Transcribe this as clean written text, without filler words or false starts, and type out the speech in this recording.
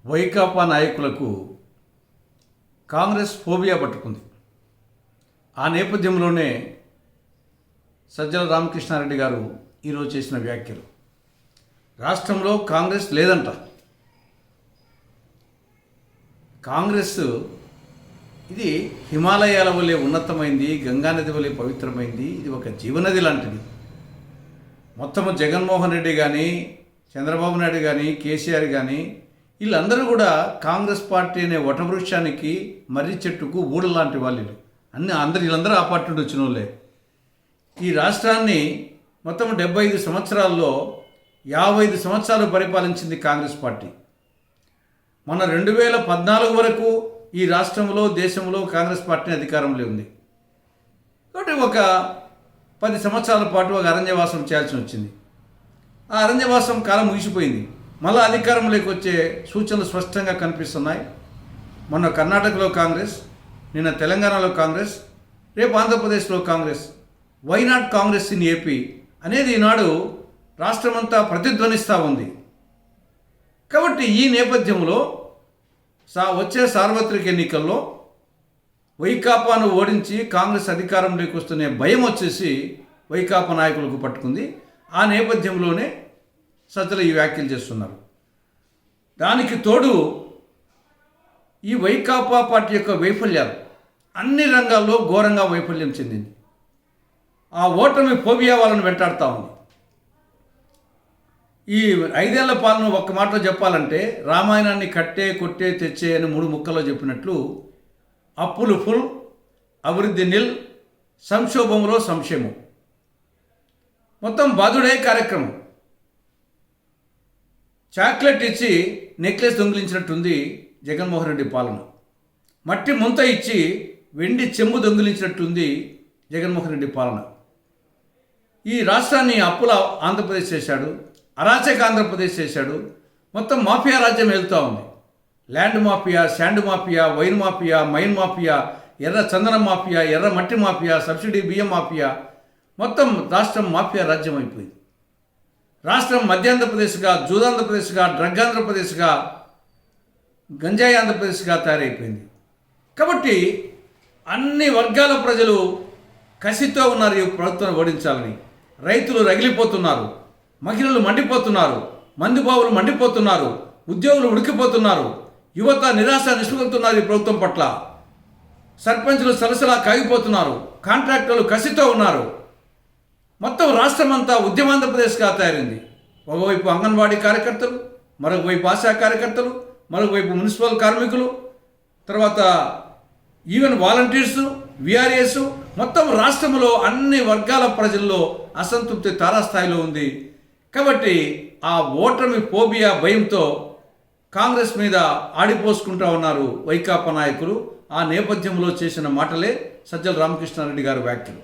వైకాపా నాయకులకు కాంగ్రెస్ ఫోబియా పట్టుకుంది. ఆ నేపథ్యంలోనే సజ్జల రామకృష్ణారెడ్డి గారు ఈరోజు చేసిన వ్యాఖ్యలు. రాష్ట్రంలో కాంగ్రెస్ లేదంట. కాంగ్రెస్ ఇది హిమాలయాల వలె ఉన్నతమైంది, గంగానది వలె పవిత్రమైంది, ఇది ఒక జీవనది లాంటిది. మొత్తము జగన్మోహన్ రెడ్డి కానీ, చంద్రబాబు నాయుడు కానీ, కేసీఆర్ కానీ వీళ్ళందరూ కూడా కాంగ్రెస్ పార్టీ అనే వటవృక్షానికి, మర్రి చెట్టుకు ఊడ లాంటి వాళ్ళు. వీళ్ళందరూ ఆ పార్టీ నుండి వచ్చిన వాళ్ళే. ఈ రాష్ట్రాన్ని మొత్తం 75 సంవత్సరాల్లో 55 సంవత్సరాలు పరిపాలించింది కాంగ్రెస్ పార్టీ. మన 2014 వరకు ఈ రాష్ట్రంలో, దేశంలో కాంగ్రెస్ పార్టీ అధికారంలో ఉంది. కాబట్టి ఒక 10 సంవత్సరాల పాటు ఒక అరణ్యవాసం చేయాల్సి వచ్చింది. ఆ అరణ్యవాసం కాలం ముగిసిపోయింది. మళ్ళీ అధికారంలోకి వచ్చే సూచనలు స్పష్టంగా కనిపిస్తున్నాయి. మొన్న కర్ణాటకలో కాంగ్రెస్, నిన్న తెలంగాణలో కాంగ్రెస్, రేపు ఆంధ్రప్రదేశ్లో Congress. Why not Congress in AP అనేది ఈనాడు రాష్ట్రమంతా ప్రతిధ్వనిస్తూ ఉంది. కాబట్టి ఈ నేపథ్యంలో వచ్చే సార్వత్రిక ఎన్నికల్లో వైకాపాను ఓడించి కాంగ్రెస్ అధికారంలోకి వస్తున్న భయం వచ్చేసి వైకాపా నాయకులకు పట్టుకుంది. ఆ నేపథ్యంలోనే సజ్జల ఈ వ్యాఖ్యలు చేస్తున్నారు. దానికి తోడు ఈ వైకాపా పార్టీ యొక్క వైఫల్యాలు అన్ని రంగాల్లో ఘోరంగా వైఫల్యం చెందింది. ఆ ఓటమి ఫోబియా వాళ్ళని వెంటాడుతూ ఉంది. ఈ 5 ఏళ్ల పాలన ఒక్క మాటలో చెప్పాలంటే రామాయణాన్ని కట్టే, కొట్టే, తెచ్చే అని 3 ముక్కల్లో చెప్పినట్లు అప్పులు ఫుల్, అభివృద్ధి నిల్, సంక్షోభంలో సంక్షేమం, మొత్తం బాధుడే కార్యక్రమం. చాక్లెట్ ఇచ్చి నెక్లెస్ దొంగిలించినట్టుంది జగన్మోహన్ రెడ్డి పాలన. మట్టి ముంత ఇచ్చి వెండి చెంబు దొంగిలించినట్టుంది జగన్మోహన్ రెడ్డి పాలన. ఈ రాష్ట్రాన్ని అప్పుల ఆంధ్రప్రదేశ్ చేశాడు, అరాచక ఆంధ్రప్రదేశ్ చేశాడు. మొత్తం మాఫియా రాజ్యం వెళ్తూ ఉంది. Land mafia, sand mafia, wine mafia, mine mafia, ఎర్ర చందనం మాఫియా, ఎర్ర మట్టి మాఫియా, సబ్సిడీ బియ్యం మాఫియా, మొత్తం రాష్ట్రం మాఫియా రాజ్యం అయిపోయింది. రాష్ట్రం మధ్యాంధ్రప్రదేశ్గా, జూదాంధ్రప్రదేశ్గా, డ్రగ్ ఆంధ్రప్రదేశ్గా, గంజాయి ఆంధ్రప్రదేశ్గా తయారైపోయింది. కాబట్టి అన్ని వర్గాల ప్రజలు కసితో ఉన్నారు ఈ ప్రభుత్వాన్ని ఓడించాలని. రైతులు రగిలిపోతున్నారు, మహిళలు మండిపోతున్నారు, మందుబాబులు మండిపోతున్నారు, ఉద్యోగులు ఉడికిపోతున్నారు, యువత నిరాశ నిస్పృహతున్నారు ఈ ప్రభుత్వం పట్ల. సర్పంచులు సలసలా కాగిపోతున్నారు, కాంట్రాక్టర్లు కసితో ఉన్నారు. మొత్తం రాష్ట్రం అంతా ఉద్యమాంధ్రప్రదేశ్గా తయారైంది. ఒకవైపు అంగన్వాడీ కార్యకర్తలు, మరొక వైపు ఆశా కార్యకర్తలు, మరొక వైపు మున్సిపల్ కార్మికులు, తర్వాత ఈవెన్ వాలంటీర్సు, విఆర్ఏసు, మొత్తం రాష్ట్రంలో అన్ని వర్గాల ప్రజల్లో అసంతృప్తి తారాస్థాయిలో ఉంది. కాబట్టి ఆ ఓటమి ఫోబియా భయంతో కాంగ్రెస్ మీద ఆడిపోసుకుంటా ఉన్నారు వైకాపా నాయకులు. ఆ నేపథ్యంలో చేసిన మాటలే సజ్జల రామకృష్ణారెడ్డి గారి వ్యాఖ్యలు.